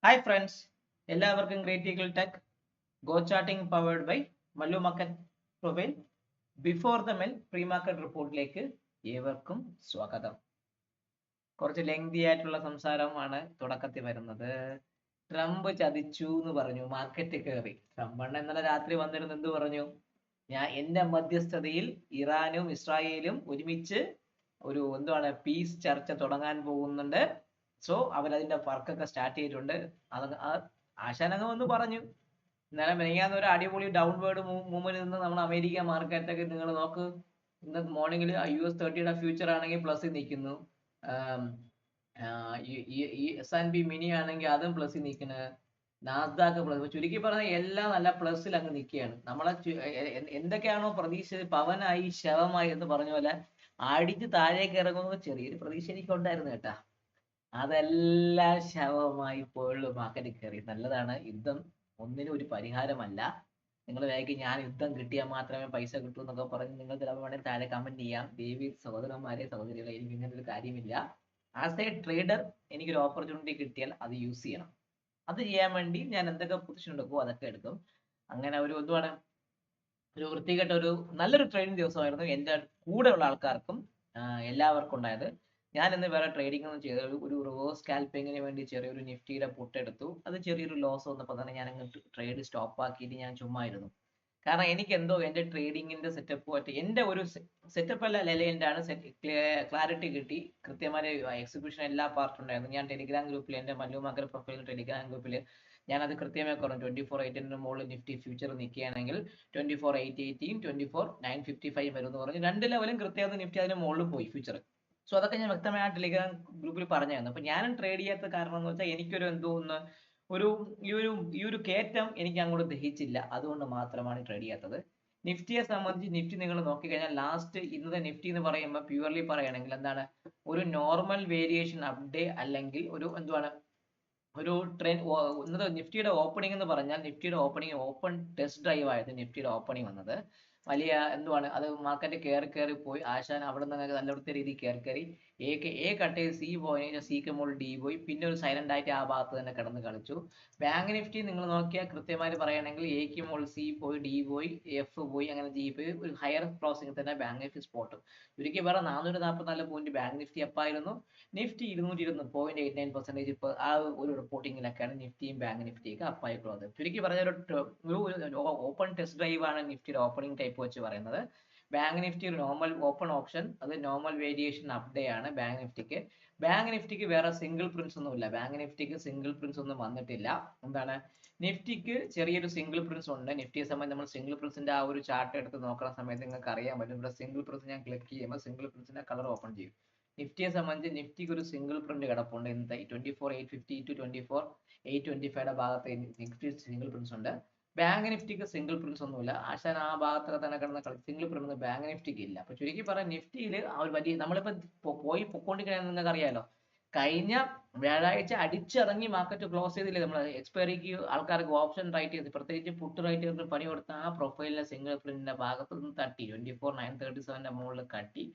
Hi friends, എല്ലാവർക്കും great eagle tech go charting powered by Mallu market profile before the മെൽ pre market റിപ്പോർട്ടിലേക്ക് ഏവർക്കും സ്വാഗതം. കുറച്ച് ലെങ്തി ആയിട്ടുള്ള സംസാരമാണ് തുടക്കത്തിൽ വരുന്നത്. ട്രംപ് ചതിച്ചു എന്ന് പറഞ്ഞു, മാർക്കറ്റ് കയറി. ട്രംപ് ഇന്നലെ രാത്രി വന്നിരുന്ന് എന്ത് പറഞ്ഞു? എന്റെ മധ്യസ്ഥതയിൽ ഇറാനും ഇസ്രായേലും ഒരുമിച്ച് ഒരു പീസ് ചർച്ച തുടങ്ങാൻ പോകുന്നുണ്ട്. സോ അവരതിന്റെ വർക്കൊക്കെ സ്റ്റാർട്ട് ചെയ്തിട്ടുണ്ട്. ആശാനങ്ങ് വന്ന് പറഞ്ഞു. ഇന്നലെ മെനങ്ങാന്ന് ഒരു അടിപൊളി ഡൗൺവേർഡ് മൂവ്മെന്റ് നിന്ന് നമ്മൾ അമേരിക്ക മാർക്കറ്റൊക്കെ നിങ്ങൾ നോക്ക്. ഇന്ന് മോർണിംഗിൽ US30 ഫ്യൂച്ചർ ആണെങ്കിൽ പ്ലസിൽ നിൽക്കുന്നു. ഈ S&P മിനി ആണെങ്കിൽ അതും പ്ലസിൽ നിൽക്കുന്നത്. Nasdaq plus. ചുരുക്കി പറഞ്ഞ എല്ലാം നല്ല പ്ലസിൽ അങ്ങ് നിൽക്കുകയാണ്. നമ്മളെ എന്തൊക്കെയാണോ പ്രതീക്ഷിച്ചത് പവനായി ശവമായി എന്ന് പറഞ്ഞ പോലെ അടിച്ച് താഴേക്ക് ഇറങ്ങുന്നത് ചെറിയൊരു പ്രതീക്ഷ എനിക്ക് ഉണ്ടായിരുന്നു കേട്ടാ. അതെല്ലാം ശവമായി പോയുള്ള മാർക്കറ്റിൽ കയറി. നല്ലതാണ്. യുദ്ധം ഒന്നിനും ഒരു പരിഹാരമല്ല. നിങ്ങൾ വേഗം ഞാൻ യുദ്ധം കിട്ടിയാൽ മാത്രമേ പൈസ കിട്ടൂ എന്നൊക്കെ പറഞ്ഞ് നിങ്ങൾ ചിലപ്പോൾ വേണമെങ്കിൽ താഴെ കമന്റ് ചെയ്യാം. ദേവി സഹോദരന്മാരെ സഹോദരികളെ, എനിക്ക് ഇങ്ങനെ ഒരു കാര്യമില്ല. ആസ് എ ട്രേഡർ എനിക്കൊരു ഓപ്പർച്യൂണിറ്റി കിട്ടിയാൽ അത് യൂസ് ചെയ്യണം. അത് ചെയ്യാൻ വേണ്ടി ഞാൻ എന്തൊക്കെ പൊസിഷൻ എടുക്കുമോ അതൊക്കെ എടുക്കും. അങ്ങനെ ഒരു ഒരു വൃത്തികെട്ട ഒരു നല്ലൊരു ട്രേഡിംഗ് ദിവസമായിരുന്നു എൻ്റെ കൂടെയുള്ള ആൾക്കാർക്കും എല്ലാവർക്കും ഉണ്ടായത്. ഞാൻ ഇന്ന് വേറെ ട്രേഡിംഗ് ഒന്നും ചെയ്ത ഒരു റിവേഴ്സ് സ്കാൽപ്പിങ്ങിന് വേണ്ടി ചെറിയൊരു നിഫ്റ്റിയുടെ പുട്ട് എടുത്തു. അത് ചെറിയൊരു ലോസ് വന്നപ്പോൾ തന്നെ ഞാൻ അങ്ങ് ട്രേഡ് സ്റ്റോപ്പ് ആക്കിയിട്ട് ഞാൻ ചുമ്മാ ഇരുന്നു. കാരണം എനിക്ക് എന്തോ എൻ്റെ ട്രേഡിങ്ങിന്റെ സെറ്റപ്പ് ആയിട്ട് എൻ്റെ ഒരു സെറ്റപ്പ് അല്ല ലെലൻ്റെ ആണ് ക്ലാരിറ്റി കിട്ടി. കൃത്യമായ എക്സിക്യൂഷൻ എല്ലാ പാർട്ടും ഉണ്ടായിരുന്നു. ഞാൻ ടെലിഗ്രാം ഗ്രൂപ്പിൽ എൻ്റെ മല്ലു മാർക്കറ്റ് പ്രൊഫൈൽ ടെലിഗ്രാം ഗ്രൂപ്പിൽ ഞാനത് കൃത്യമായി പറഞ്ഞു. 24,800 മുകളിൽ നിഫ്റ്റി ഫ്യൂച്ചർ നിൽക്കുകയാണെങ്കിൽ 24,880 24,955 വരും എന്ന് പറഞ്ഞു. രണ്ട് ലെവലും കൃത്യമായിട്ട് നിഫ്റ്റി അതിന് മുകളിൽ പോയി ഫ്യൂച്ചർ. സോ അതൊക്കെ ഞാൻ വ്യക്തമായ ടെലിഗ്രാം ഗ്രൂപ്പിൽ പറഞ്ഞായിരുന്നു. അപ്പൊ ഞാനും ട്രേഡ് ചെയ്യാത്ത കാരണം എന്ന് വെച്ചാൽ എനിക്കൊരു എന്തോന്ന് ഒരു ഈ ഒരു കയറ്റം എനിക്ക് അങ്ങോട്ട് ദഹിച്ചില്ല. അതുകൊണ്ട് മാത്രമാണ് ട്രേഡ് ചെയ്യാത്തത്. നിഫ്റ്റിയെ സംബന്ധിച്ച് നിഫ്റ്റി നിങ്ങൾ നോക്കിക്കഴിഞ്ഞാൽ ലാസ്റ്റ് ഇന്നത്തെ നിഫ്റ്റി എന്ന് പറയുമ്പോൾ പ്യൂർലി പറയുകയാണെങ്കിൽ എന്താണ്, ഒരു നോർമൽ വേരിയേഷൻ അപ്ഡേ അല്ലെങ്കിൽ ഒരു ട്രെൻഡ്. ഇന്നത്തെ നിഫ്റ്റിയുടെ ഓപ്പണിംഗ് എന്ന് പറഞ്ഞാൽ നിഫ്റ്റിയുടെ ഓപ്പണിംഗ് ഓപ്പൺ ടെസ്റ്റ് ഡ്രൈവ് ആയിരുന്നു നിഫ്റ്റിയുടെ ഓപ്പണിംഗ് വന്നത്. വലിയ അത് മാർക്കറ്റ് കയറി പോയി. ആശാൻ അവിടെ നിന്ന് നല്ല രീതിയിൽ കയറി എ കട്ട് ചെയ്ത് സി പോയി, സിക്ക് മുകളിൽ ഡി പോയി, പിന്നെ ഒരു സൈലന്റ് ആയിട്ട് ആ ഭാഗത്ത് തന്നെ കിടന്ന് കളിച്ചു. ബാങ്ക് നിഫ്റ്റി നിങ്ങൾ നോക്കിയാൽ കൃത്യമായിട്ട് പറയുകയാണെങ്കിൽ എക്ക് മുകളിൽ സി പോയി, ഡി പോയി, എഫ് പോയി, അങ്ങനെ ജി പോയി. ഒരു ഹയർ ക്രോസിംഗ് തന്നെ ബാങ്ക് നിഫ്റ്റി സ്പോട്ട്. ചുരുക്കി വേറെ 444 പോയിന്റ് ബാങ്ക് നിഫ്റ്റി അപ്പായിരുന്നു. നിഫ്റ്റി 220.89% ഇപ്പൊ ആ ഒരു റിപ്പോർട്ടിങ്ങിലൊക്കെയാണ് നിഫ്റ്റിയും ബാങ്ക് നിഫ്റ്റിയൊക്കെ അപ്പായിട്ടുള്ളത്. ചുരുക്കി പറഞ്ഞ ഒരു ഓപ്പൺ ടെസ്റ്റ് ഡ്രൈവ് ആണ് നിഫ്റ്റിയുടെ ഓപ്പണിംഗ് ടൈപ്പ് വെച്ച് പറയുന്നത്. ബാങ്ക് നിഫ്റ്റി ഒരു നോർമൽ ഓപ്പൺ ഓപ്ഷൻ, അത് നോർമൽ വേരിയേഷൻ അപ്ഡേ ആണ് ബാങ്ക് നിഫ്റ്റിക്ക്. ബാങ്ക് നിഫ്റ്റിക്ക് വേറെ സിംഗിൾ പ്രിൻസ് ഒന്നുമില്ല. ബാങ്ക് നിഫ്റ്റിക്ക് സിംഗിൾ പ്രിൻസ് ഒന്നും വന്നിട്ടില്ല. നിഫ്റ്റിക്ക് ചെറിയൊരു സിംഗിൾ പ്രിൻസ് ഉണ്ട്. നിഫ്റ്റിയെ സംബന്ധിച്ച് നമ്മൾ സിംഗിൾ പ്രിൻസിന്റെ ആ ഒരു ചാർട്ട് എടുത്ത് നോക്കുന്ന സമയത്ത് നിങ്ങൾക്ക് അറിയാൻ പറ്റും. ഇവിടെ സിംഗിൾ പ്രിൻസ് ഞാൻ ക്ലിക്ക് ചെയ്യുമ്പോൾ സിംഗിൾ പ്രിൻസിന്റെ കളർ ഓപ്പൺ ചെയ്യും. നിഫ്റ്റിയെ സംബന്ധിച്ച് നിഫ്റ്റിക്ക് ഒരു സിംഗിൾ പ്രിന്റ് കിടപ്പുണ്ട്. 24,850 ടു 24,825 ഭാഗത്ത് നിഫ്റ്റി സിംഗിൾ പ്രിൻസ് ഉണ്ട്. ബാങ്ക് നിഫ്റ്റിക്ക് സിംഗിൾ പ്രിൻസ് ഒന്നുമില്ല. ആശാൻ ആ ഭാഗത്തൊക്കെ തന്നെ കിടന്ന സിംഗിൾ പ്രിന്റ് ബാങ്ക് നിഫ്റ്റിക്ക് ഇല്ല. അപ്പൊ ചുരുക്കി പറയാൻ നിഫ്റ്റിയിൽ ആ ഒരു വലിയ നമ്മളിപ്പോ പൊക്കോണ്ടിരിക്കുന്ന നിങ്ങൾക്ക് അറിയാലോ. കഴിഞ്ഞ വ്യാഴാഴ്ച അടിച്ചിറങ്ങി മാർക്കറ്റ് ക്ലോസ് ചെയ്തില്ലേ, നമ്മൾ എക്സ്പയറിക്ക് ആൾക്കാർക്ക് ഓപ്ഷൻ റൈറ്റ് ചെയ്ത്, പ്രത്യേകിച്ച് പുട്ട് റൈറ്റ് ചെയ്ത് പണി കൊടുത്ത ആ പ്രൊഫൈലിലെ സിംഗിൾ പ്രിന്റിന്റെ ഭാഗത്ത് നിന്ന് തട്ടി 24,937 മുകളിൽ കട്ടി.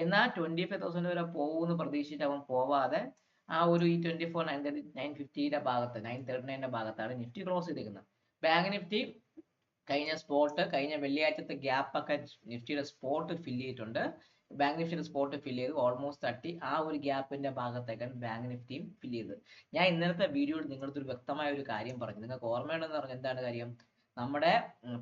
എന്നാൽ 25,000 വരെ പോകുമെന്ന് പ്രതീക്ഷിച്ചിട്ട് അവൻ പോവാതെ ആ ഒരു ഈ 24,950 ഭാഗത്ത് 939 ഭാഗത്താണ് നിഫ്റ്റി ക്ലോസ് ചെയ്തിരിക്കുന്നത്. ബാങ്ക് നിഫ്റ്റി കഴിഞ്ഞ വെള്ളിയാഴ്ചത്തെ ഗ്യാപ്പ് ഒക്കെ നിഫ്റ്റിയുടെ സ്പോട്ട് ഫില്ല് ചെയ്തിട്ടുണ്ട്. ബാങ്ക് നിഫ്റ്റിയുടെ സ്പോട്ട് ഫില്ല് ചെയ്ത് ഓൾമോസ്റ്റ് തട്ടി ആ ഒരു ഗ്യാപ്പിന്റെ ഭാഗത്തേക്കാണ് ബാങ്ക് നിഫ്റ്റിയും ഫില്ല് ചെയ്തത്. ഞാൻ ഇന്നലത്തെ വീഡിയോയിൽ നിങ്ങളുടെ ഒരു വ്യക്തമായ ഒരു കാര്യം പറഞ്ഞു. നിങ്ങൾക്ക് ഓർമ്മയുണ്ടെന്ന് പറഞ്ഞാൽ എന്താണ് കാര്യം? നമ്മുടെ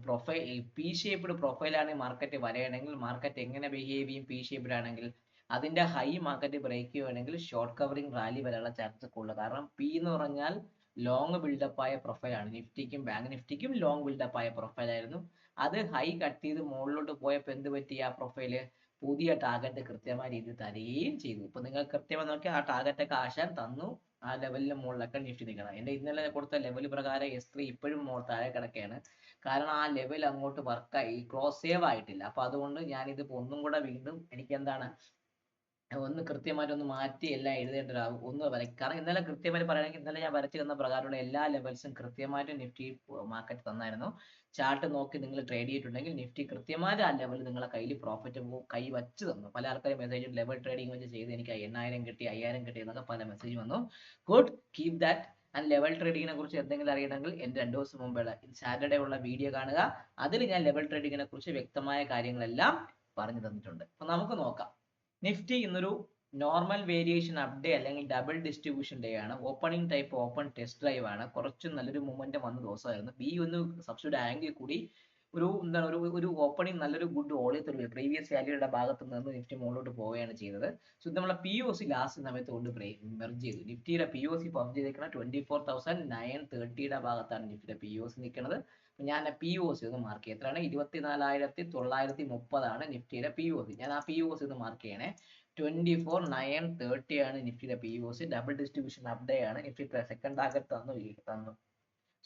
പ്രൊഫൈൽ പി ഷേപ്ഡ് പ്രൊഫൈലാണ് മാർക്കറ്റ് വരണമെങ്കിൽ മാർക്കറ്റ് എങ്ങനെ ബിഹേവ് ചെയ്യും? പി ഷേപ്ഡ് ആണെങ്കിൽ അതിന്റെ ഹൈ മാർക്കറ്റ് ബ്രേക്ക് ചെയ്യുകയാണെങ്കിൽ ഷോർട്ട് കവറിംഗ് റാലി വരാനുള്ള ചാൻസസ് കൂടുതൽ. കാരണം പി എന്ന് പറഞ്ഞാൽ ലോങ് ബിൽഡപ്പ് ആയ പ്രൊഫൈലാണ്. നിഫ്റ്റിക്കും ബാങ്ക് നിഫ്റ്റിക്കും ലോങ് ബിൽഡപ്പ് ആയ പ്രൊഫൈൽ ആയിരുന്നു. അത് ഹൈ കട്ട് ചെയ്ത് മുകളിലോട്ട് പോയപ്പോൾ എന്ത് പറ്റി? ആ പ്രൊഫൈല് പുതിയ ടാർഗറ്റ് കൃത്യമായ രീതിയിൽ തരികയും ചെയ്തു. ഇപ്പൊ നിങ്ങൾ കൃത്യമായി നോക്കിയാൽ ആ ടാർഗറ്റ് ഒക്കെ ആശാൻ തന്നു. ആ ലെവലിന് മുകളിലൊക്കെ നിഫ്റ്റി നിൽക്കണം. എന്റെ ഇന്നലെ കൊടുത്ത ലെവൽ പ്രകാരം S3 ഇപ്പോഴും താഴെ കിടക്കുകയാണ്. കാരണം ആ ലെവൽ അങ്ങോട്ട് വർക്കായി ക്ലോസ് സേവ് ആയിട്ടില്ല. അപ്പൊ അതുകൊണ്ട് ഞാൻ ഇത് ഒന്നും കൂടെ വീണ്ടും എനിക്ക് ഒന്ന് കൃത്യമായിട്ട് ഒന്ന് മാറ്റി എല്ലാം എഴുതേണ്ട കാരണം ഇന്നലെ കൃത്യമായിട്ട് പറയുകയാണെങ്കിൽ ഇന്നലെ ഞാൻ വരച്ചു തന്ന പ്രകാരമുള്ള എല്ലാ ലെവൽസും കൃത്യമായിട്ട് നിഫ്റ്റി മാർക്കറ്റ് തന്നായിരുന്നു. ചാർട്ട് നോക്കി നിങ്ങൾ ട്രേഡ് ചെയ്തിട്ടുണ്ടെങ്കിൽ നിഫ്റ്റി കൃത്യമായിട്ട് ആ ലെവൽ നിങ്ങളെ കയ്യിൽ പ്രോഫിറ്റ് കൈ വച്ച് തന്നു. പല ആൾക്കാരും മെസ്സേജ് ലെവൽ ട്രേഡിംഗ് വെച്ച് ചെയ്ത് എനിക്ക് 8,000 കിട്ടി 5,000 കിട്ടി എന്നൊക്കെ പല മെസ്സേജ് വന്നു. Good, keep that. And level ട്രേഡിങ്ങിനെ കുറിച്ച് എന്തെങ്കിലും അറിയണമെങ്കിൽ എൻ്റെ 2 ദിവസം മുമ്പുള്ള സാറ്റർഡേ ഉള്ള വീഡിയോ കാണുക. അതിൽ ഞാൻ ലെവൽ ട്രേഡിങ്ങിനെ കുറിച്ച് വ്യക്തമായ കാര്യങ്ങളെല്ലാം പറഞ്ഞു തന്നിട്ടുണ്ട്. അപ്പൊ നമുക്ക് നോക്കാം. നിഫ്റ്റി ഇന്നൊരു നോർമൽ വേരിയേഷൻ അപ്പ് ഡേ അല്ലെങ്കിൽ ഡബിൾ ഡിസ്ട്രിബ്യൂഷൻ ഡേ ആണ്. Opening type open test drive ആണ്. കുറച്ച് നല്ലൊരു മൂവ്മെന്റ് വന്ന ദിവസമായിരുന്നു. ബി ഒന്ന് സബ്സ്റ്റിറ്റ്യൂട്ട് ആയെങ്കിൽ കൂടി എന്താണ് ഒരു ഓപ്പണിംഗ് നല്ലൊരു ഗുഡ് ഓളി തരുക പ്രീവിയസ് വാല്യൂയുടെ ഭാഗത്ത് നിന്ന് നിഫ്റ്റി മുകളിലോട്ട് പോവുകയാണ് ചെയ്തത്. സോ നമ്മളെ POC ലാസ്റ്റ് സമയത്ത് കൊണ്ട് മെർജ് ചെയ്തു. നിഫ്റ്റിയുടെ POC പമ്പ് ചെയ്തേക്കുന്നത് 24,930 ഭാഗത്താണ് നിഫ്റ്റിയുടെ POC നിൽക്കുന്നത്. ഞാൻ POC ഒന്ന് മാർക്ക് ചെയ്യാം. എത്രയാണ്? 24,930 ആണ് നിഫ്റ്റിയുടെ POC. ഞാൻ ആ POC ഒന്ന് മാർക്ക് ചെയ്യണേ. 24,930 ആണ് നിഫ്റ്റിയുടെ POC. Double distribution up day ആണ്. നിഫ്റ്റി സെക്കൻഡ് ടാർഗറ്റ് തന്നു.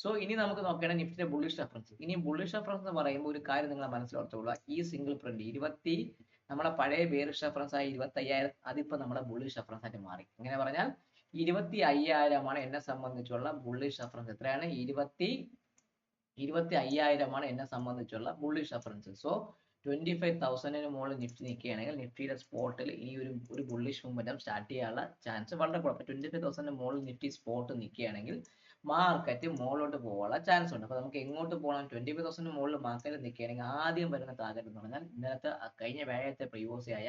സോ ഇനി നമുക്ക് നോക്കണം നിഫ്റ്റിയുടെ ബുള്ളിഷ് റെഫറൻസ്. ഇനി ബുള്ളിഷ് റെഫറൻസ് എന്ന് പറയുമ്പോൾ ഒരു കാര്യം നിങ്ങൾ മനസ്സിലോർത്തോളുക. ഈ സിംഗിൾ പ്രിന്റ് നമ്മളെ പഴയ ബെയറിഷ് റെഫറൻസ് ആയി 25,000 അതിപ്പോ നമ്മുടെ ബുള്ളിഷ് റെഫറൻസ് ആയിട്ട് മാറി. ഇങ്ങനെ പറഞ്ഞാൽ 25,000 ആണ് എന്നെ സംബന്ധിച്ചുള്ള ബുള്ളിഷ് റെഫറൻസ്. എത്രയാണ്? 25,000 ആണ് എന്നെ സംബന്ധിച്ചുള്ള ബുള്ളിഷ് റെഫറൻസ്. സോ 25,000 മുകളിൽ നിഫ്റ്റി നിൽക്കുകയാണെങ്കിൽ നിഫ്റ്റിയുടെ സ്പോട്ടിൽ ഈ ഒരു ബുള്ളിഷ് മൂവ്മെന്റും സ്റ്റാർട്ട് ചെയ്യാനുള്ള ചാൻസ് വളരെ കുറവ്. 25,000 മുകളിൽ നിഫ്റ്റി സ്പോട്ട് നിൽക്കുകയാണെങ്കിൽ മാർക്കറ്റ് മുകളിലോട്ട് പോകാനുള്ള ചാൻസ് ഉണ്ട്. അപ്പൊ നമുക്ക് എങ്ങോട്ട് പോകണം? 25,000 മുകളിൽ മാർക്കറ്റ് നിൽക്കുകയാണെങ്കിൽ ആദ്യം വരുന്ന ടാർഗറ്റ് എന്ന് പറഞ്ഞാൽ ഇന്നലത്തെ കഴിഞ്ഞ വ്യാഴത്തെ പ്രീവിയസ് ആയ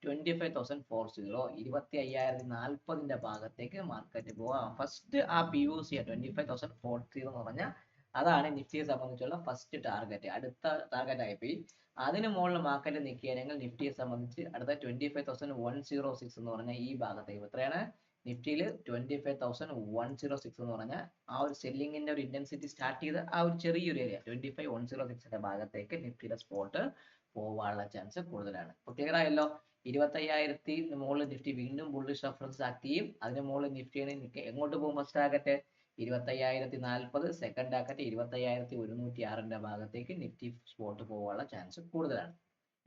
25,400 25,040 ഭാഗത്തേക്ക് മാർക്കറ്റ് പോവാം. ഫസ്റ്റ് ആ POC 25,040 എന്ന് പറഞ്ഞാൽ അതാണ് നിഫ്റ്റിയെ സംബന്ധിച്ചുള്ള ഫസ്റ്റ് ടാർഗറ്റ്. അടുത്ത ടാർഗറ്റ് ആയിപ്പോയി. അതിന് മുകളിൽ മാർക്കറ്റ് നിൽക്കുകയാണെങ്കിൽ നിഫ്റ്റിയെ സംബന്ധിച്ച് അടുത്ത 25,106 എന്ന് പറഞ്ഞാൽ ഈ ഭാഗത്തേക്ക്. എത്രയാണ്? നിഫ്റ്റിയിൽ 25,106 എന്ന് പറഞ്ഞാൽ ആ ഒരു സെല്ലിങ്ങിന്റെ ഒരു ഇന്റൻസിറ്റി സ്റ്റാർട്ട് ചെയ്ത് ആ ഒരു ചെറിയൊരു ഏരിയ 25,106 ഭാഗത്തേക്ക് നിഫ്റ്റിയുടെ സ്പോട്ട് പോവാനുള്ള ചാൻസ് കൂടുതലാണ്. ഇപ്പൊ ക്ലിയർ ആയല്ലോ? 25,000 മുകളിൽ നിഫ്റ്റി വീണ്ടും ബുള്ളിഷ് റെഫറൻസ് ആക്ട് ചെയ്യും. അതിന് മുകളിൽ നിഫ്റ്റി എങ്ങോട്ട് പോകും? ഫസ്റ്റ് ടാർഗറ്റ് 25,040, സെക്കൻഡ് ടാർഗറ്റ് 25,106 ഭാഗത്തേക്ക് നിഫ്റ്റി സ്പോട്ട് പോകാനുള്ള ചാൻസ് കൂടുതലാണ്.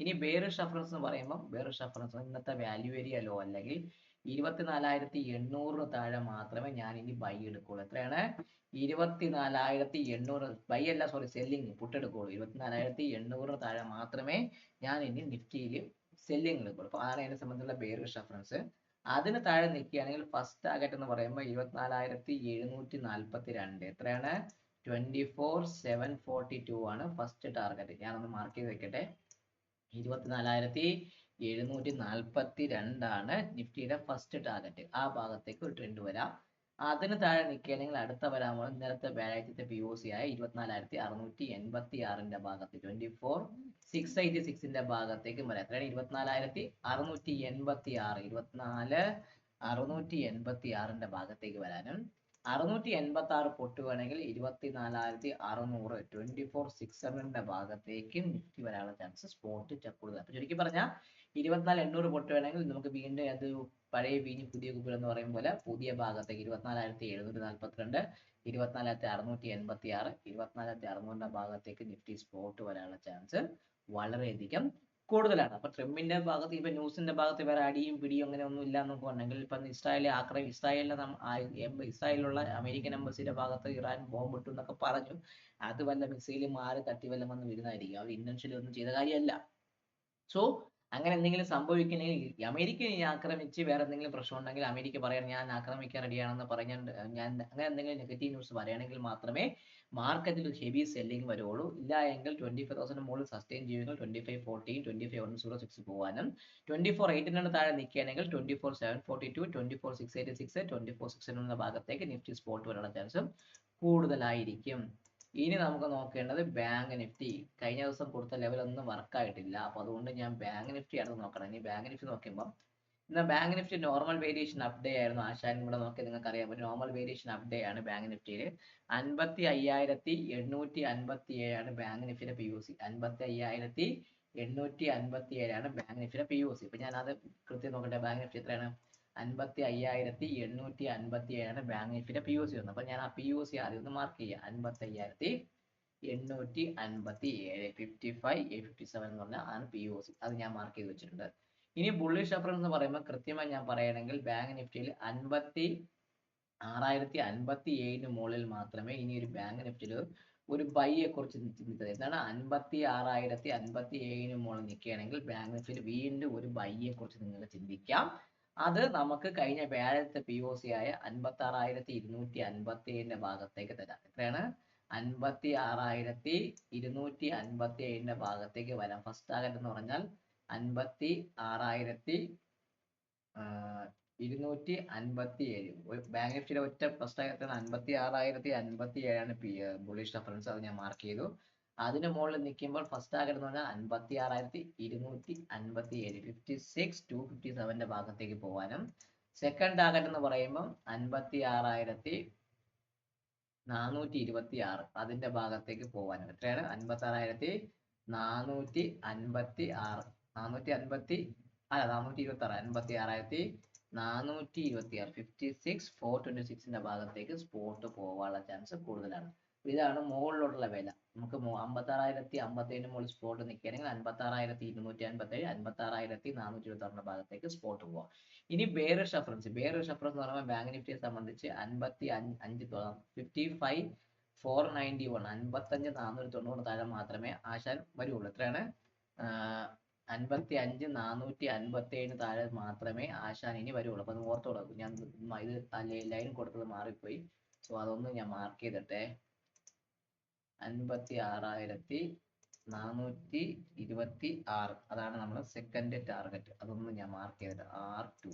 ഇനി ബെയറിഷ് റെഫറൻസ് എന്ന് പറയുമ്പോൾ ബെയറിഷ് റെഫറൻസ് ഇന്നത്തെ വാല്യൂ ഏരിയ ലോ അല്ലെങ്കിൽ 24,800 താഴെ മാത്രമേ ഞാൻ ഇനി ബൈ എടുക്കുള്ളൂ. എത്രയാണ്? 24,800 ബൈ അല്ല, സോറി, സെല്ലിങ് പുട്ട് എടുക്കുള്ളൂ. 24,800 താഴെ മാത്രമേ ഞാൻ ഇനി നിഫ്റ്റിയിൽ സെല്ലിങ് എടുക്കുള്ളൂ. അപ്പൊ അതാണ് എന്നെ സംബന്ധിച്ചുള്ള ബെയറിഷ് റെഫറൻസ്. അതിന് താഴെ നിൽക്കുകയാണെങ്കിൽ ഫസ്റ്റ് ടാർഗറ്റ് എന്ന് പറയുമ്പോൾ 24,742. എത്രയാണ്? 24,742 ആണ് ഫസ്റ്റ് ടാർഗറ്റ്. ഞാനൊന്ന് മാർക്ക് ചെയ്ത് വെക്കട്ടെ. 24,742 ആണ് നിഫ്റ്റിയുടെ ഫസ്റ്റ് ടാർഗറ്റ്. ആ ഭാഗത്തേക്ക് ഒരു ട്രെൻഡ് വരാം. അതിന് താഴെ നിൽക്കുകയാണെങ്കിൽ അടുത്ത വരാൻ പോകുന്നത് ഇന്നലത്തെ വ്യാഴാഴ്ചത്തെ POC ആയ 24,686 ഭാഗത്ത് 24,686 ഭാഗത്തേക്കും വരാം. എത്രയാണ്? 24,686 24,686 ഭാഗത്തേക്ക് വരാനും 686 പൊട്ടുകയാണെങ്കിൽ 24,600 24,600 ഭാഗത്തേക്ക് നിഫ്റ്റി വരാനുള്ള ചാൻസ് സ്പോട്ട് കൂടുതൽ. അപ്പൊ ചുരുക്കി പറഞ്ഞാൽ 24,800 പൊട്ടുകയാണെങ്കിൽ നമുക്ക് വീണ്ടും അത് പഴയ വീഞ്ഞ് പുതിയ കുപ്പികൾ എന്ന് പറയും പോലെ പുതിയ ഭാഗത്തേക്ക് 24,742 24,686 24,600 ഭാഗത്തേക്ക് നിഫ്റ്റി സ്പോട്ട് വരാനുള്ള ചാൻസ് വളരെയധികം കൂടുതലാണ്. അപ്പൊ ട്രംപിന്റെ ഭാഗത്ത് ഇപ്പൊ ന്യൂസിന്റെ ഭാഗത്ത് വേറെ അടിയും പിടിയും അങ്ങനെ ഒന്നും ഇല്ല എന്നൊക്കെ ഉണ്ടെങ്കിൽ ഇപ്പൊ ഇസ്രായേലിലുള്ള അമേരിക്കൻ എംബസിയുടെ ഭാഗത്ത് ഇറാൻ ബോംബ് ഇട്ടു എന്നൊക്കെ പറഞ്ഞു. അത് വല്ല മിസൈൽ മാറി തട്ടി വല്ലം വന്ന് വരുന്നതായിരിക്കും. അവർ ഇന്റൻഷ്യലി ഒന്നും ചെയ്ത കാര്യമല്ല. സോ അങ്ങനെ എന്തെങ്കിലും സംഭവിക്കണമെങ്കിൽ അമേരിക്ക ആക്രമിച്ച് വേറെ എന്തെങ്കിലും പ്രശ്നം ഉണ്ടെങ്കിൽ അമേരിക്ക പറയാൻ ഞാൻ ആക്രമിക്കാൻ റെഡിയാണെന്ന് പറഞ്ഞാൽ ഞാൻ അങ്ങനെ എന്തെങ്കിലും നെഗറ്റീവ് ന്യൂസ് പറയുകയാണെങ്കിൽ മാത്രമേ മാർക്കറ്റിൽ ഹെവി സെല്ലിംഗ് വരുള്ളൂ. ഇല്ല എങ്കിൽ 25,000 മുകളിൽ സസ്റ്റെയിൻ ചെയ്യുമെങ്കിൽ 25,014 25,106 പോകാനും 24,800 താഴെ നിൽക്കുകയാണെങ്കിൽ 24,742 24,686 24,600 ഭാഗത്തേക്ക് നിഫ്റ്റി സ്പോട്ട് വരാനുള്ള ചാൻസും കൂടുതലായിരിക്കും. ഇനി നമുക്ക് നോക്കേണ്ടത് ബാങ്ക് നിഫ്റ്റി. കഴിഞ്ഞ ദിവസം കൊടുത്ത ലെവൽ ഒന്നും വർക്ക് ആയിട്ടില്ല. അപ്പൊ അതുകൊണ്ട് ഞാൻ ബാങ്ക് നിഫ്റ്റി ആണ് നോക്കണം. ഇനി ബാങ്ക് നിഫ്റ്റി നോക്കുമ്പോൾ ഇന്ന് bank Nifty normal variation up day ആയിരുന്നു. ആശാനും കൂടെ നോക്കി നിങ്ങൾക്ക് അറിയാൻ പറ്റും. നോർമൽ വേരിയേഷൻ അപ്പ് ഡേ ആണ് ബാങ്ക് നിഫ്റ്റിയിൽ. 55,857 ആണ് ബാങ്ക് നിഫ്റ്റിയുടെ POC. 55,857 ആണ് ബാങ്ക് നിഫ്റ്റിയുടെ POC. ഇപ്പൊ ഞാൻ അത് കൃത്യം നോക്കട്ടെ. ബാങ്ക് നിഫ്റ്റി എത്രയാണ്? 55,857 ആണ് ബാങ്ക് നിഫ്റ്റിയുടെ POC വന്നത്. അപ്പൊ ഞാൻ ആ POC ആദ്യം ഒന്ന് മാർക്ക് ചെയ്യാം. 55,857 55,857 എന്ന് പറഞ്ഞാൽ ആണ് POC. അത് ഞാൻ മാർക്ക് ചെയ്ത് വെച്ചിട്ടുണ്ട്. ഇനി ബുള്ളിഷ് റെഫറൻസ് എന്ന് പറയുമ്പോൾ കൃത്യമായി ഞാൻ പറയുകയാണെങ്കിൽ ബാങ്ക് നിഫ്റ്റിയിൽ 56,057 മുകളിൽ മാത്രമേ ഇനി ഒരു ബാങ്ക് നിഫ്റ്റിയിൽ ഒരു ബൈയെ കുറിച്ച് ചിന്തിച്ചത്. എന്താണ്? 56,057 മുകളിൽ നിൽക്കുകയാണെങ്കിൽ ബാങ്ക് നിഫ്റ്റിയിൽ വീണ്ടും ഒരു ബൈയെ കുറിച്ച് നിങ്ങൾ ചിന്തിക്കാം. അത് നമുക്ക് കഴിഞ്ഞ വ്യാഴത്തെ POC ആയ 56,257 ഭാഗത്തേക്ക് തരാം. എത്രയാണ്? 56,257 ഭാഗത്തേക്ക് വരാം. ഫസ്റ്റ് ടാർഗറ്റ് എന്ന് പറഞ്ഞാൽ 56,257. ബാങ്ക് നിഫ്റ്റിയുടെ ഒറ്റ ഫസ്റ്റ് ടാർഗറ്റ് 56,057 ബുള്ളിഷ് റെഫറൻസ്. അത് ഞാൻ മാർക്ക് ചെയ്തു. അതിന് മുകളിൽ നിൽക്കുമ്പോൾ ഫസ്റ്റ് ടാർഗറ്റ് എന്ന് പറഞ്ഞാൽ 56,257, 56,257 ഭാഗത്തേക്ക് പോകാനും സെക്കൻഡ് ടാർഗറ്റ് എന്ന് പറയുമ്പോൾ 56,426 അതിന്റെ ഭാഗത്തേക്ക് പോകാനും. എത്രയാണ്? 56,456, 56,426 ഭാഗത്തേക്ക് സ്പോട്ട് പോകാനുള്ള ചാൻസ് കൂടുതലാണ്. ഇതാണ് മുകളിലോട്ടുള്ള വില. നമുക്ക് 56,057 മുകളിൽ സ്പോട്ട് നിൽക്കുകയാണെങ്കിൽ 56,257, 56,426 ഭാഗത്തേക്ക് സ്പോട്ട് പോവാം. ഇനി ബെയറിഷ് റെഫറൻസ് എന്ന് പറയുമ്പോൾ ബാങ്ക് നിഫ്റ്റിയെ സംബന്ധിച്ച് 55,491, 55,490 താഴെ മാത്രമേ ആശാൻ വരുള്ളൂ. എത്രയാണ്? 55,457 താഴെ മാത്രമേ ആശാൻ ഇനി വരുള്ളൂ. അപ്പൊ അത് ഓർത്ത് കൊടുക്കും. ഞാൻ ഇത് ലൈൻ കൊടുത്തത് മാറിപ്പോയി. സോ അതൊന്ന് ഞാൻ മാർക്ക് ചെയ്തിട്ടെ. 56,426 അതാണ് നമ്മുടെ സെക്കൻഡ് ടാർഗറ്റ്. അതൊന്ന് ഞാൻ മാർക്ക് ചെയ്തിട്ട് R2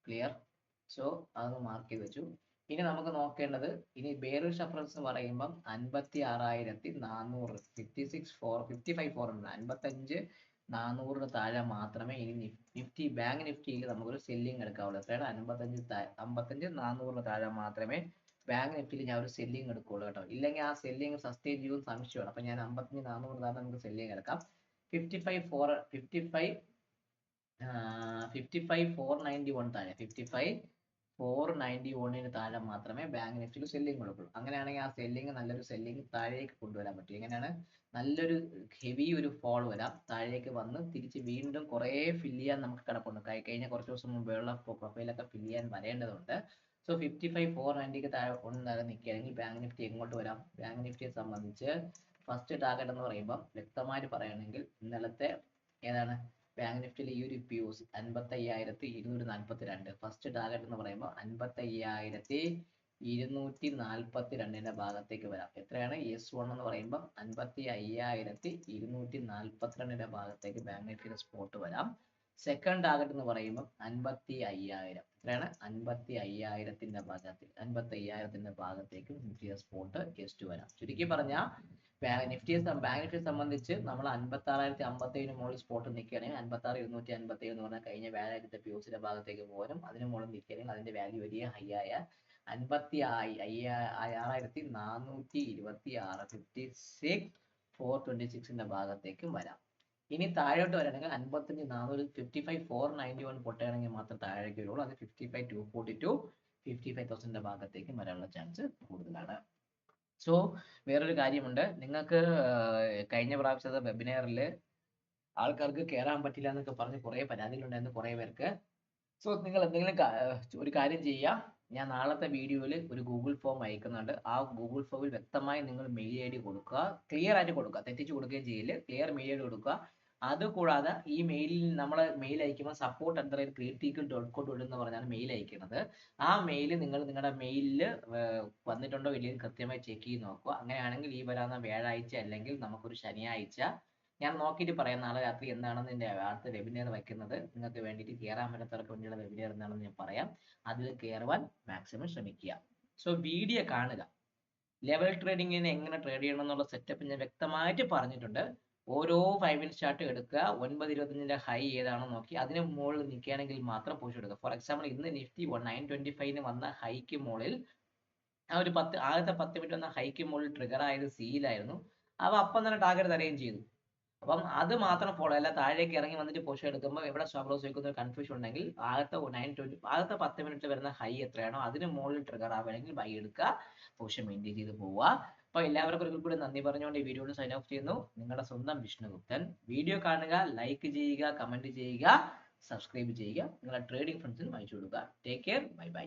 ക്ലിയർ. സോ അതൊന്ന് മാർക്ക് ചെയ്ത് വെച്ചു. ഇനി നമുക്ക് നോക്കേണ്ടത്, ഇനി ബെയറിഷ് റെഫറൻസ് എന്ന് പറയുമ്പം 56,400, 55,400, 55,400 താഴെ മാത്രമേ ഇനി നിഫ്റ്റി ബാങ്ക് നിഫ്റ്റിയിൽ നമുക്കൊരു സെല്ലിംഗ് എടുക്കാവുള്ളൂ. എത്രയാണ്? 55,400 താഴെ മാത്രമേ ബാങ്ക് നിഫ്റ്റിയിൽ ഞാൻ ഒരു സെല്ലിംഗ് എടുക്കുള്ളൂ കേട്ടോ. ഇല്ലെങ്കിൽ ആ സെല്ലിംഗ് സസ്റ്റെയിൻ ചെയ്യുന്ന സംശയമാണ്. അപ്പൊ ഞാൻ 55,400 താഴെ നമുക്ക് സെല്ലിംഗ് എടുക്കാം. 55,491 താഴെ, 55,491 താഴെ മാത്രമേ ബാങ്ക് നിഫ്റ്റിയിൽ സെല്ലിംഗ് കൊടുക്കുള്ളൂ. അങ്ങനെയാണെങ്കിൽ ആ സെല്ലിംഗ് നല്ലൊരു സെല്ലിംഗ് താഴേക്ക് കൊണ്ടുവരാൻ പറ്റും. എങ്ങനെയാണ്? നല്ലൊരു ഹെവി ഒരു ഫോൾ വരാം, താഴേക്ക് വന്ന് തിരിച്ച് വീണ്ടും കുറെ ഫില്ല് ചെയ്യാൻ നമുക്ക് കിടപ്പുണ്ട്. കഴിഞ്ഞ കുറച്ച് ദിവസം മുമ്പുള്ള പ്രൊഫൈലൊക്കെ ഫില്ല് ചെയ്യാൻ വരേണ്ടതുണ്ട്. സോ 55,490 താഴെ നിൽക്കുകയാണെങ്കിൽ ബാങ്ക് നിഫ്റ്റി എങ്ങോട്ട് വരാം? ബാങ്ക് നിഫ്റ്റിയെ സംബന്ധിച്ച് ഫസ്റ്റ് ടാർഗറ്റ് എന്ന് പറയുമ്പോൾ വ്യക്തമായിട്ട് പറയുകയാണെങ്കിൽ ഇന്നലത്തെ ഏതാണ് ബാങ്ക് നിഫ്റ്റിയിലെ ഈ ഒരു POC 55,242. ഫസ്റ്റ് ടാർഗറ്റ് എന്ന് പറയുമ്പോൾ 55,242 ഭാഗത്തേക്ക് വരാം. എത്രയാണ്? S1 എന്ന് പറയുമ്പോൾ 55,242 ഭാഗത്തേക്ക് ബാങ്ക് നിഫ്റ്റിയുടെ സ്പോട്ട് വരാം. സെക്കൻഡ് ടാർഗറ്റ് എന്ന് പറയുമ്പോൾ 55,000. എത്രയാണ്? 55,000 ഭാഗത്തേക്ക്, 55,000 ഭാഗത്തേക്ക് നിഫ്റ്റിയുടെ സ്പോട്ട് S2 വരാം. ചുരുക്കി പറഞ്ഞാൽ ബാങ്ക് നിഫ്റ്റിയെ സംബന്ധിച്ച് നമ്മൾ 56,057 മുകളിൽ സ്പോട്ട് നിൽക്കുകയാണെങ്കിൽ 56,257 എന്ന് പറഞ്ഞാൽ കഴിഞ്ഞ വ്യാഴാഴ്ചത്തെ POCയുടെ ഭാഗത്തേക്ക് പോകാനും അതിന് മുകളിൽ നിൽക്കുകയാണെങ്കിൽ അതിന്റെ വാല്യൂ വലിയ ഹൈ ആയ 56,426, 56,426 ഭാഗത്തേക്കും വരാം. ഇനി താഴോട്ട് വരണമെങ്കിൽ 55,400, 55,491 പൊട്ടുകയാണെങ്കിൽ മാത്രം താഴേക്ക് വരുള്ളൂ. അത് 55,242, 55,000 ഭാഗത്തേക്ക് വരാനുള്ള ചാൻസ് കൂടുതലാണ്. സോ വേറൊരു കാര്യമുണ്ട്, നിങ്ങൾക്ക് കഴിഞ്ഞ പ്രാവശ്യത്തെ വെബിനാറിൽ ആൾക്കാർക്ക് കയറാൻ പറ്റില്ല എന്നൊക്കെ പറഞ്ഞ് കുറേ പരാതികളുണ്ടായിരുന്നു കുറേ പേർക്ക്. സോ നിങ്ങൾ എന്തെങ്കിലും ഒരു കാര്യം ചെയ്യുക. ഞാൻ നാളത്തെ വീഡിയോയിൽ ഒരു ഗൂഗിൾ ഫോം അയക്കുന്നുണ്ട്. ആ ഗൂഗിൾ ഫോമിൽ വ്യക്തമായി നിങ്ങൾ മെയിൽ ID കൊടുക്കുക, ക്ലിയർ ആയിട്ട് കൊടുക്കുക, തെറ്റിച്ച് കൊടുക്കുകയും ചെയ്യില്ല. ക്ലിയർ മെയിൽ ID കൊടുക്കുക. അതുകൂടാതെ ഈ മെയിലിൽ നമ്മൾ മെയിൽ അയക്കുമ്പോൾ support@createequal.com എന്ന് പറഞ്ഞാണ് മെയിൽ അയക്കുന്നത്. ആ മെയിൽ നിങ്ങൾ നിങ്ങളുടെ മെയിലിൽ വന്നിട്ടുണ്ടോ ഇല്ലെങ്കിൽ കൃത്യമായി ചെക്ക് ചെയ്ത് നോക്കുക. അങ്ങനെയാണെങ്കിൽ ഈ വരുന്ന വ്യാഴാഴ്ച അല്ലെങ്കിൽ നമുക്കൊരു ശനിയാഴ്ച ഞാൻ നോക്കിയിട്ട് പറയാം നാളെ രാത്രി എന്താണെന്ന് എൻ്റെ അടുത്ത വെബിനാർ വയ്ക്കുന്നത്. നിങ്ങൾക്ക് വേണ്ടിയിട്ട് കയറാൻ പറ്റാത്തവർക്ക് വേണ്ടിയുള്ള വെബിനാർ എന്താണെന്ന് ഞാൻ പറയാം. അതിൽ കയറുവാൻ മാക്സിമം ശ്രമിക്കുക. സോ വീഡിയോ കാണുക. ലെവൽ ട്രേഡിങ്ങിന് എങ്ങനെ ട്രേഡ് ചെയ്യണം എന്നുള്ള സെറ്റപ്പ് ഞാൻ വ്യക്തമായിട്ട് പറഞ്ഞിട്ടുണ്ട്. ഓരോ 5 മിനിറ്റ് ചാർട്ട് എടുക്കുക, 9.25 ഹൈ ഏതാണോ നോക്കി അതിന് മുകളിൽ നിൽക്കുകയാണെങ്കിൽ മാത്രം പുഷ് എടുക്കുക. ഫോർ എക്സാമ്പിൾ ഇന്ന് നിഫ്റ്റി 925 വന്ന ഹൈക്ക് മുകളിൽ ആ ഒരു ആദ്യത്തെ 10 മിനിറ്റ് വന്ന ഹൈക്ക് മുകളിൽ ട്രിഗർ ആയത് സീലായിരുന്നു. അവ അപ്പം തന്നെ ടാർഗറ്റ് തരുകയും ചെയ്തു. അപ്പം അത് മാത്രം ഫോളോ അല്ല, താഴേക്ക് ഇറങ്ങി വന്നിട്ട് പുഷ് എടുക്കുമ്പോൾ എവിടെ സ്റ്റോപ്പ് ലോസ് വെക്കുന്ന ഒരു കൺഫ്യൂഷൻ ഉണ്ടെങ്കിൽ ആദ്യത്തെ 10 മിനിറ്റ് വരുന്ന ഹൈ എത്രയാണോ അതിന് മുകളിൽ ട്രിഗർ ആവുകയാണെങ്കിൽ ബൈ എടുക്കുക, പുഷ് മെയിൻറ്റെയിൻ ചെയ്ത് പോവുക. അപ്പോൾ എല്ലാവർക്കും ഒരിക്കൽ കൂടി നന്ദി പറഞ്ഞുകൊണ്ട് ഈ വീഡിയോയിൽ സൈൻ ഓഫ് ചെയ്യുന്നു. നിങ്ങളുടെ സ്വന്തം വിഷ്ണുഗുപ്തൻ. വീഡിയോ കാണുക, ലൈക്ക് ചെയ്യുക, കമന്റ് ചെയ്യുക, സബ്സ്ക്രൈബ് ചെയ്യുക, നിങ്ങളുടെ ട്രേഡിംഗ് ഫ്രണ്ട്സിന് അയച്ചു കൊടുക്കുക. Take care, bye bye.